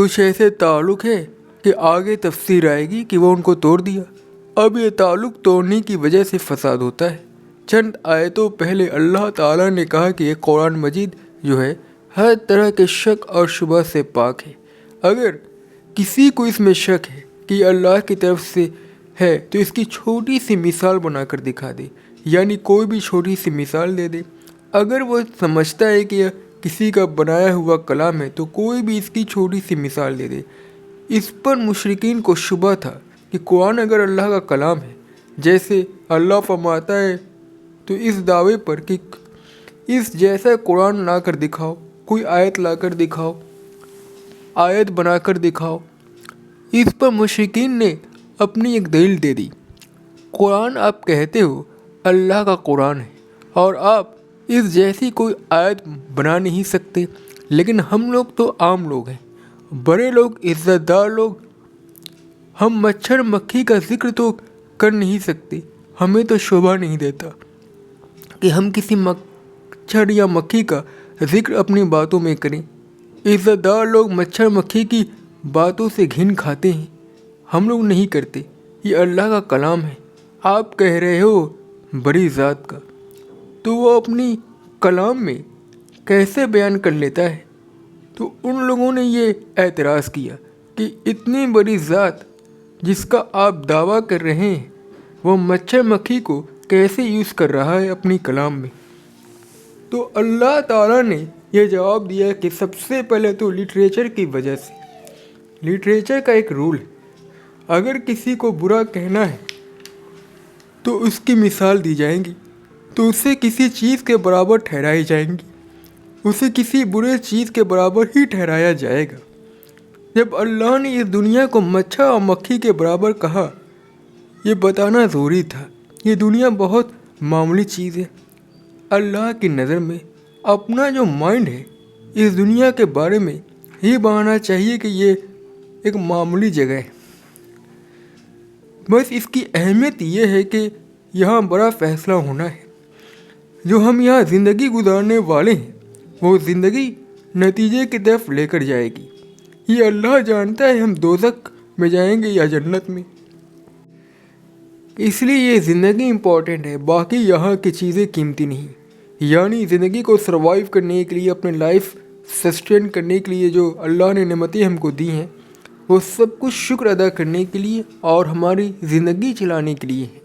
کچھ ایسے تعلق ہے کہ آگے تفسیر آئے گی کہ وہ ان کو توڑ دیا. اب یہ تعلق توڑنے کی وجہ سے فساد ہوتا ہے. چند آیتوں پہلے اللہ تعالیٰ نے کہا کہ یہ قرآن مجید جو ہے ہر طرح کے شک اور شبہ سے پاک ہے. اگر کسی کو اس میں شک ہے کہ یہ اللہ کی طرف سے ہے تو اس کی چھوٹی سی مثال بنا کر دکھا دے، یعنی کوئی بھی چھوٹی سی مثال دے دے. اگر وہ سمجھتا ہے کہ یہ کسی کا بنایا ہوا کلام ہے تو کوئی بھی اس کی چھوٹی سی مثال دے دے. اس پر مشرکین کو شبہ تھا کہ قرآن اگر اللہ کا کلام ہے، جیسے اللہ فرماتا ہے، تو اس دعوے پر کہ اس جیسا قرآن لا کر دکھاؤ، کوئی آیت لا کر دکھاؤ، آیت بنا کر دکھاؤ. اس پر مشرکین نے اپنی ایک دلیل دے دی. قرآن آپ کہتے ہو اللہ کا قرآن ہے اور آپ اس جیسی کوئی آیت بنا نہیں سکتے، لیکن ہم لوگ تو عام لوگ ہیں، بڑے لوگ، عزت دار لوگ، ہم مچھر مکھی کا ذکر تو کر نہیں سکتے. ہمیں تو شوبھا نہیں دیتا کہ ہم کسی مچھر یا مکھی کا ذکر اپنی باتوں میں کریں. عزت دار لوگ مچھر مکھی کی باتوں سے گھن کھاتے ہیں، ہم لوگ نہیں کرتے. یہ اللہ کا کلام ہے، آپ کہہ رہے ہو بڑی ذات کا، تو وہ اپنی کلام میں کیسے بیان کر لیتا ہے؟ تو ان لوگوں نے یہ اعتراض کیا کہ اتنی بڑی ذات جس کا آپ دعویٰ کر رہے ہیں، وہ مچھر مکھی کو کیسے یوز کر رہا ہے اپنی کلام میں؟ تو اللہ تعالیٰ نے یہ جواب دیا کہ سب سے پہلے تو لٹریچر کی وجہ سے. لٹریچر کا ایک رول ہے، اگر کسی کو برا کہنا ہے تو اس کی مثال دی جائیں گی، تو اسے کسی چیز کے برابر ٹھہرائی جائیں گی، اسے کسی برے چیز کے برابر ہی ٹھہرایا جائے گا. جب اللہ نے اس دنیا کو مچھر اور مکھی کے برابر کہا، یہ بتانا ضروری تھا یہ دنیا بہت معمولی چیز ہے. اللہ کی نظر میں اپنا جو مائنڈ ہے اس دنیا کے بارے میں یہ بنانا چاہیے کہ یہ ایک معمولی جگہ ہے. بس اس کی اہمیت یہ ہے کہ یہاں بڑا فیصلہ ہونا ہے. جو ہم یہاں زندگی گزارنے والے ہیں وہ زندگی نتیجے کی طرف لے کر جائے گی. یہ اللہ جانتا ہے ہم دوزخ میں جائیں گے یا جنت میں. اس لیے یہ زندگی امپورٹنٹ ہے، باقی یہاں کی چیزیں قیمتی نہیں. یعنی زندگی کو سروائیو کرنے کے لیے، اپنے لائف سسٹین کرنے کے لیے جو اللہ نے نعمتیں ہم کو دی ہیں، وہ سب کچھ شکر ادا کرنے کے لیے اور ہماری زندگی چلانے کے لیے ہے.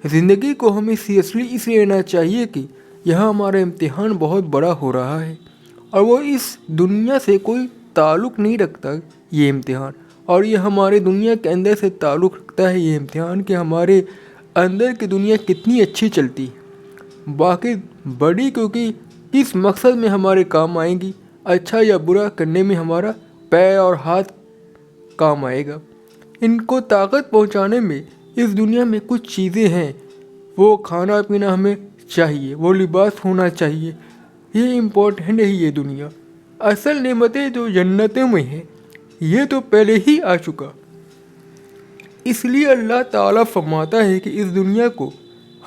زندگی کو ہمیں سیریسلی اس لیے لینا چاہیے کہ یہاں ہمارا امتحان بہت بڑا ہو رہا ہے اور وہ اس دنیا سے کوئی تعلق نہیں رکھتا یہ امتحان، اور یہ ہمارے دنیا کے اندر سے تعلق رکھتا ہے یہ امتحان کہ ہمارے اندر کی دنیا کتنی اچھی چلتی ہے. باقی بڑی کیونکہ کس مقصد میں ہمارے کام آئیں گی، اچھا یا برا کرنے میں ہمارا پیر اور ہاتھ کام آئے گا. ان کو طاقت پہنچانے میں اس دنیا میں کچھ چیزیں ہیں، وہ کھانا پینا ہمیں چاہیے، وہ لباس ہونا چاہیے، یہ امپورٹنٹ ہے یہ دنیا. اصل نعمتیں جو جنتوں میں ہیں یہ تو پہلے ہی آ چکا. اس لیے اللہ تعالیٰ فرماتا ہے کہ اس دنیا کو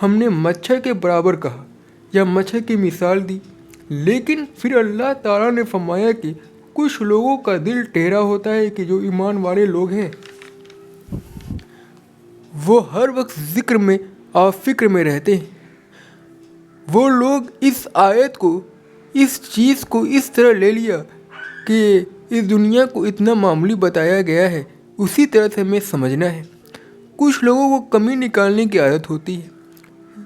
ہم نے مچھر کے برابر کہا یا مچھر کی مثال دی، لیکن پھر اللہ تعالیٰ نے فرمایا کہ کچھ لوگوں کا دل ٹیڑھا ہوتا ہے کہ جو ایمان والے لوگ ہیں وہ ہر وقت ذکر میں اور فکر میں رہتے ہیں. وہ لوگ اس آیت کو، اس چیز کو اس طرح لے لیا کہ اس دنیا کو اتنا معمولی بتایا گیا ہے، اسی طرح سے ہمیں سمجھنا ہے. کچھ لوگوں کو کمی نکالنے کی عادت ہوتی ہے،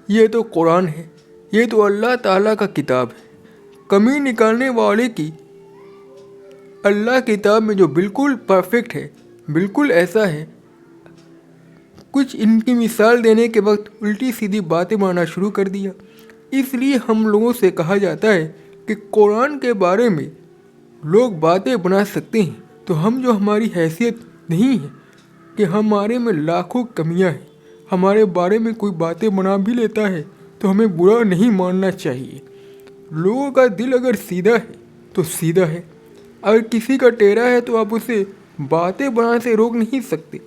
یہ تو قرآن ہے، یہ تو اللہ تعالیٰ کا کتاب ہے. کمی نکالنے والے کی اللہ کتاب میں جو بالکل پرفیکٹ ہے، بالکل ایسا ہے. کچھ ان کی مثال دینے کے وقت الٹی سیدھی باتیں بنانا شروع کر دیا. اس لیے ہم لوگوں سے کہا جاتا ہے کہ قرآن کے بارے میں لوگ باتیں بنا سکتے ہیں، تو ہم جو ہماری حیثیت نہیں ہے کہ ہمارے میں لاکھوں کمیاں ہیں، ہمارے بارے میں کوئی باتیں بنا بھی لیتا ہے تو ہمیں برا نہیں ماننا چاہیے. لوگوں کا دل اگر سیدھا ہے تو سیدھا ہے، اگر کسی کا ٹیڑھا ہے تو آپ اسے باتیں بنانے سے روک نہیں سکتے.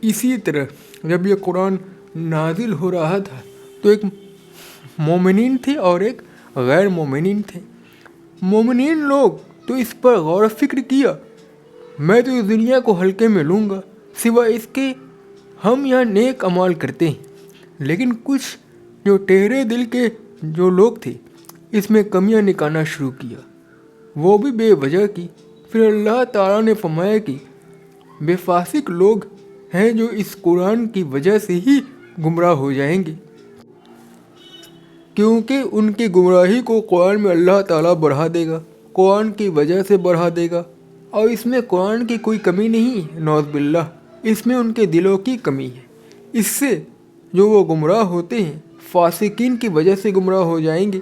اسی طرح جب یہ قرآن نازل ہو رہا تھا تو ایک مومنین تھے اور ایک غیر مومنین تھے. مومنین لوگ تو اس پر غور و فکر کیا میں تو اس دنیا کو ہلکے میں لوں گا، سوائے اس کے ہم یہاں نیک اعمال کرتے ہیں۔ لیکن کچھ جو ٹیڑھے دل کے جو لوگ تھے اس میں کمیاں نکالنا شروع کیا، وہ بھی بے وجہ کی۔ پھر اللہ تعالیٰ نے فرمایا کہ بے فاسق لوگ ہیں جو اس قرآن کی وجہ سے ہی گمراہ ہو جائیں گے، کیونکہ ان کی گمراہی کو قرآن میں اللہ تعالیٰ بڑھا دے گا، قرآن کی وجہ سے بڑھا دے گا۔ اور اس میں قرآن کی کوئی کمی نہیں ہے، نعوذ باللہ، اس میں ان کے دلوں کی کمی ہے۔ اس سے جو وہ گمراہ ہوتے ہیں فاسقین کی وجہ سے گمراہ ہو جائیں گے۔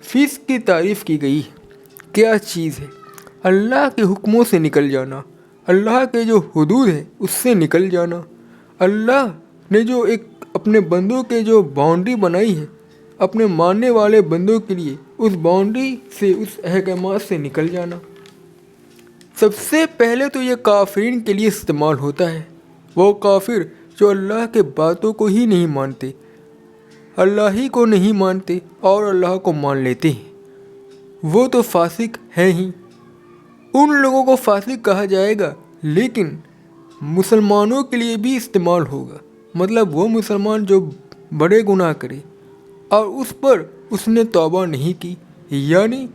فسق کی تعریف کی گئی ہے، کیا چیز ہے؟ اللہ کے حکموں سے نکل جانا، اللہ کے جو حدود ہیں اس سے نکل جانا۔ اللہ نے جو ایک اپنے بندوں کے جو باؤنڈری بنائی ہے اپنے ماننے والے بندوں کے لیے، اس باؤنڈری سے، اس احکامات سے نکل جانا۔ سب سے پہلے تو یہ کافرین کے لیے استعمال ہوتا ہے، وہ کافر جو اللہ کے باتوں کو ہی نہیں مانتے، اللہ ہی کو نہیں مانتے اور اللہ کو مان لیتے ہیں، وہ تو فاسق ہیں ہی۔ ان لوگوں کو فاسق کہا جائے گا، لیکن مسلمانوں کے لیے بھی استعمال ہوگا، مطلب وہ مسلمان جو بڑے گناہ کرے اور اس پر اس نے توبہ نہیں کی، یعنی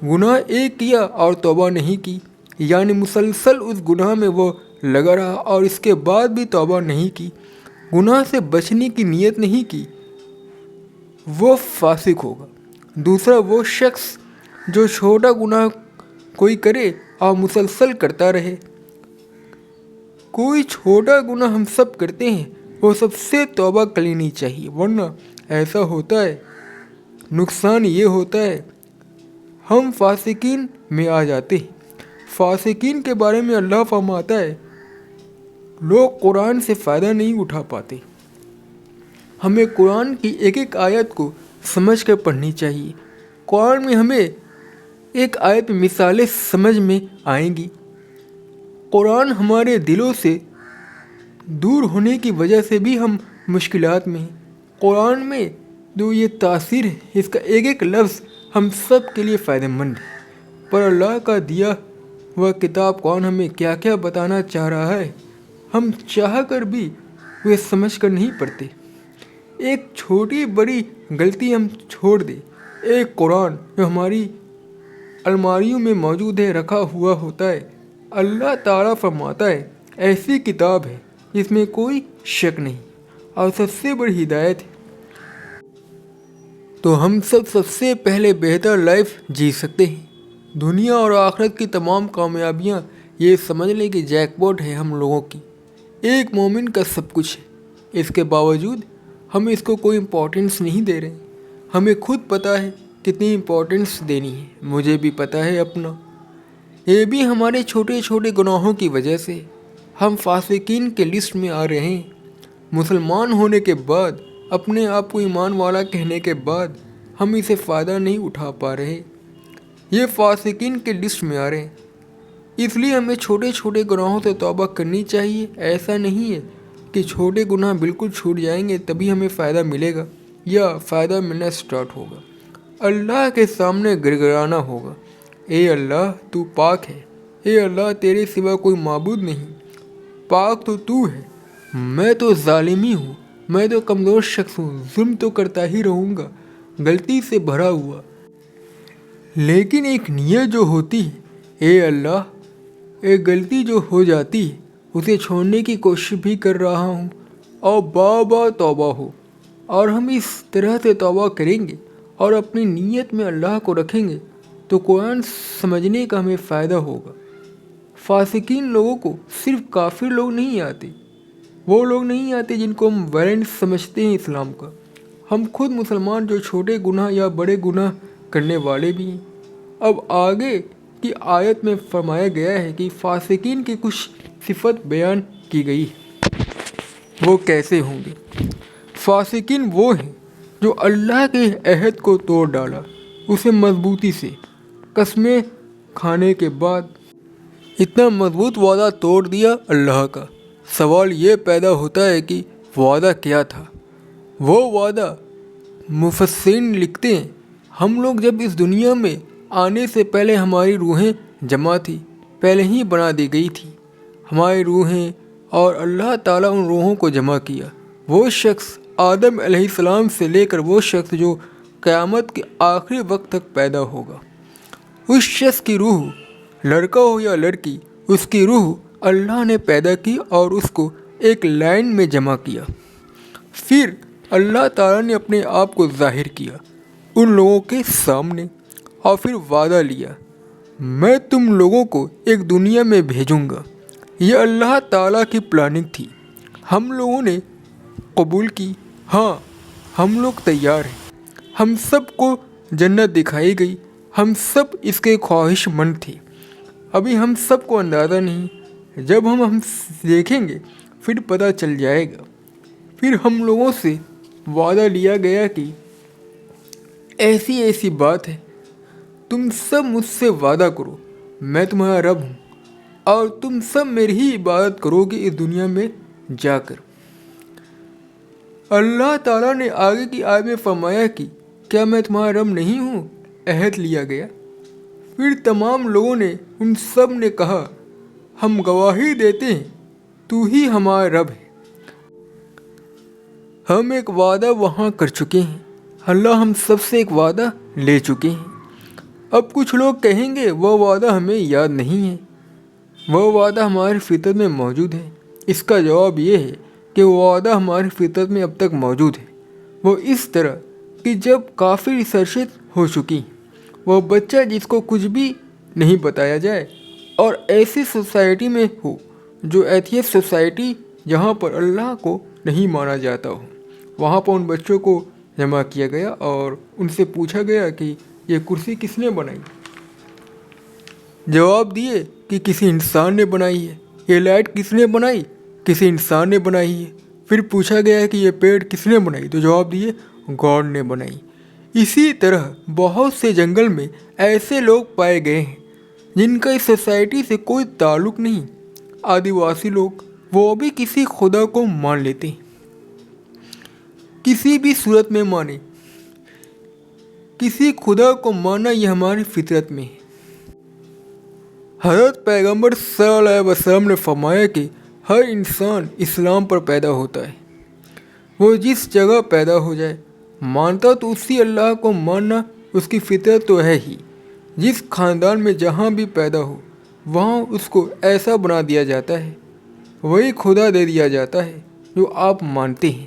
گناہ ایک کیا اور توبہ نہیں کی، یعنی مسلسل اس گناہ میں وہ لگا رہا اور اس کے بعد بھی توبہ نہیں کی، گناہ سے بچنے کی نیت نہیں کی، وہ فاسق ہوگا۔ دوسرا وہ شخص جو چھوٹا گناہ کوئی کرے اور مسلسل کرتا رہے۔ کوئی چھوٹا گناہ ہم سب کرتے ہیں، وہ سب سے توبہ کر لینی چاہیے، ورنہ ایسا ہوتا ہے، نقصان یہ ہوتا ہے ہم فاسقین میں آ جاتے ہیں۔ فاسقین کے بارے میں اللہ فرماتا ہے لوگ قرآن سے فائدہ نہیں اٹھا پاتے۔ ہمیں قرآن کی ایک ایک آیت کو سمجھ کر پڑھنی چاہیے۔ قرآن میں ہمیں ایک آیت مثالیں سمجھ میں آئیں گی۔ قرآن ہمارے دلوں سے دور ہونے کی وجہ سے بھی ہم مشکلات میں ہیں۔ قرآن میں جو یہ تاثیر ہے، اس کا ایک ایک لفظ ہم سب کے لیے فائدہ مند ہے، پر اللہ کا دیا ہوا کتاب قرآن ہمیں کیا کیا بتانا چاہ رہا ہے، ہم چاہ کر بھی وہ سمجھ کر نہیں پڑھتے۔ ایک چھوٹی بڑی غلطی ہم چھوڑ دیں، ایک قرآن جو ہماری الماریوں میں موجود ہے، رکھا ہوا ہوتا ہے، اللہ تعالیٰ فرماتا ہے ایسی کتاب ہے جس میں کوئی شک نہیں اور سب سے بڑی ہدایت ہے، تو ہم سب سے پہلے بہتر لائف جی سکتے ہیں۔ دنیا اور آخرت کی تمام کامیابیاں یہ سمجھ لیں کہ جیک پاٹ ہے ہم لوگوں کی، ایک مومن کا سب کچھ ہے۔ اس کے باوجود ہم اس کو کوئی امپورٹنس نہیں دے رہے۔ ہمیں خود پتہ ہے کتنی امپورٹنس دینی ہے، مجھے بھی پتہ ہے اپنا۔ یہ بھی ہمارے چھوٹے چھوٹے گناہوں کی وجہ سے ہم فاسقین کے لسٹ میں آ رہے ہیں۔ مسلمان ہونے کے بعد، اپنے آپ کو ایمان والا کہنے کے بعد ہم اسے فائدہ نہیں اٹھا پا رہے، یہ فاسقین کے لسٹ میں آ رہے ہیں۔ اس لیے ہمیں چھوٹے چھوٹے گناہوں سے توبہ کرنی چاہیے۔ ایسا نہیں ہے کہ چھوٹے گناہ بالکل چھوٹ جائیں گے تبھی ہمیں فائدہ ملے گا یا فائدہ ملنا سٹارٹ ہوگا۔ اللہ کے سامنے گڑگڑانا ہوگا، اے اللہ تو پاک ہے، اے اللہ تیرے سوا کوئی معبود نہیں، پاک تو ہے، میں تو ظالمی ہوں، میں تو کمزور شخص ہوں، ظلم تو کرتا ہی رہوں گا، غلطی سے بھرا ہوا۔ لیکن ایک نیت جو ہوتی ہے، اے اللہ ایک غلطی جو ہو جاتی ہے اسے چھوڑنے کی کوشش بھی کر رہا ہوں اور بار بار توبہ ہو، اور ہم اس طرح سے توبہ کریں گے اور اپنی نیت میں اللہ کو رکھیں گے تو قرآن سمجھنے کا ہمیں فائدہ ہوگا۔ فاسقین لوگوں کو صرف کافر لوگ نہیں آتے، وہ لوگ نہیں آتے جن کو ہم وائلنٹ سمجھتے ہیں اسلام کا، ہم خود مسلمان جو چھوٹے گناہ یا بڑے گناہ کرنے والے بھی ہیں۔ اب آگے کی آیت میں فرمایا گیا ہے کہ فاسقین کی کچھ صفت بیان کی گئی ہے، وہ کیسے ہوں گے؟ فاسقین وہ ہیں جو اللہ کے عہد کو توڑ ڈالا، اسے مضبوطی سے، قسمیں کھانے کے بعد اتنا مضبوط وعدہ توڑ دیا اللہ کا۔ سوال یہ پیدا ہوتا ہے کہ وعدہ کیا تھا؟ وہ وعدہ مفسرین لکھتے ہیں ہم لوگ جب اس دنیا میں آنے سے پہلے ہماری روحیں جمع تھی، پہلے ہی بنا دی گئی تھی. ہماری روحیں اور اللہ تعالیٰ ان روحوں کو جمع کیا. وہ شخص آدم علیہ السلام سے لے کر وہ شخص جو قیامت کے آخری وقت تک پیدا ہوگا، اس شخص کی روح، لڑکا ہو یا لڑکی، اس کی روح اللہ نے پیدا کی اور اس کو ایک لائن میں جمع کیا. پھر اللہ تعالیٰ نے اپنے آپ کو ظاہر کیا ان لوگوں کے سامنے اور پھر وعدہ لیا، میں تم لوگوں کو ایک دنیا میں بھیجوں گا. یہ اللہ تعالیٰ کی پلاننگ تھی. ہم لوگوں نے قبول کی. ہاں، ہم لوگ تیار ہیں. ہم سب کو جنت دکھائی گئی. ہم سب اس کے خواہش مند تھے. ابھی ہم سب کو اندازہ نہیں. جب ہم دیکھیں گے پھر پتہ چل جائے گا. پھر ہم لوگوں سے وعدہ لیا گیا کہ ایسی ایسی بات ہے، تم سب مجھ سے وعدہ کرو، میں تمہارا رب ہوں اور تم سب میری ہی عبادت کرو گے اس دنیا میں جا کر. اللہ تعالیٰ نے آگے کی آیت میں فرمایا کہ کیا میں تمہارا رب نہیں ہوں؟ عہد لیا گیا. پھر تمام لوگوں نے، ان سب نے کہا، ہم گواہی دیتے ہیں تو ہی ہمارا رب ہے. ہم ایک وعدہ وہاں کر چکے ہیں. اللہ ہم سب سے ایک وعدہ لے چکے ہیں. اب کچھ لوگ کہیں گے وہ وعدہ ہمیں یاد نہیں ہے، وہ وعدہ ہماری فطرت میں موجود ہے. اس کا جواب یہ ہے کہ وہ وعدہ ہماری فطرت میں اب تک موجود ہے. وہ اس طرح کہ جب کافی ریسرچ ہو چکی، وہ بچہ جس کو کچھ بھی نہیں بتایا جائے اور ایسی سوسائٹی میں ہو جو ایتھیسٹ سوسائٹی جہاں پر اللہ کو نہیں مانا جاتا ہو، وہاں پر ان بچوں کو جمع کیا گیا اور ان سے پوچھا گیا کہ یہ کرسی کس نے بنائی؟ جواب دیے کہ کسی انسان نے بنائی ہے. یہ لائٹ کس نے بنائی؟ کسی انسان نے بنائی ہے. پھر پوچھا گیا کہ یہ پیڑ کس نے بنائی؟ تو جواب دیے گاڈ نے بنائی. اسی طرح بہت سے جنگل میں ایسے لوگ پائے گئے ہیں جن کا اس سوسائٹی سے کوئی تعلق نہیں. آدیواسی لوگ، وہ بھی کسی خدا کو مان لیتے ہیں، کسی بھی صورت میں مانے. کسی خدا کو ماننا یہ ہماری فطرت میں ہے. حضرت پیغمبر صلی اللہ علیہ وسلم نے فرمایا کہ ہر انسان اسلام پر پیدا ہوتا ہے. وہ جس جگہ پیدا ہو جائے مانتا تو اسی اللہ کو ماننا اس کی فطرت تو ہے ہی. جس خاندان میں جہاں بھی پیدا ہو وہاں اس کو ایسا بنا دیا جاتا ہے، وہی خدا دے دیا جاتا ہے جو آپ مانتے ہیں.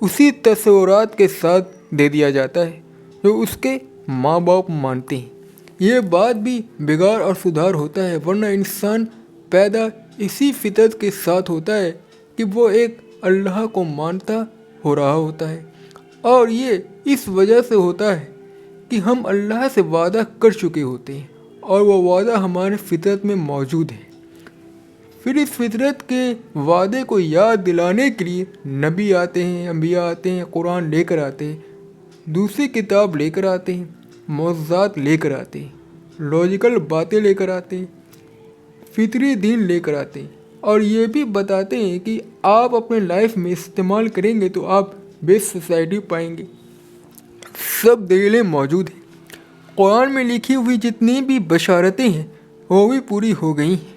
اسی تصورات کے ساتھ دے دیا جاتا ہے جو اس کے ماں باپ مانتے ہیں. یہ بات بھی بگاڑ اور سدھار ہوتا ہے، ورنہ انسان پیدا اسی فطرت کے ساتھ ہوتا ہے کہ وہ ایک اللہ کو مانتا ہو رہا ہوتا ہے. اور یہ اس وجہ سے ہوتا ہے کہ ہم اللہ سے وعدہ کر چکے ہوتے ہیں اور وہ وعدہ ہمارے فطرت میں موجود ہے. پھر اس فطرت کے وعدے کو یاد دلانے کے لیے نبی آتے ہیں، انبیاء آتے ہیں، قرآن لے کر آتے ہیں، دوسری کتاب لے کر آتے ہیں، معجزات لے کر آتے ہیں، لاجیکل باتیں لے کر آتے ہیں، فطری دین لے کر آتے ہیں، اور یہ بھی بتاتے ہیں کہ آپ اپنے لائف میں استعمال کریں گے تو آپ بیسٹ سوسائٹی پائیں گے. سب دلیلیں موجود ہیں. قرآن میں لکھی ہوئی جتنی بھی بشارتیں ہیں وہ بھی پوری ہو گئی ہیں.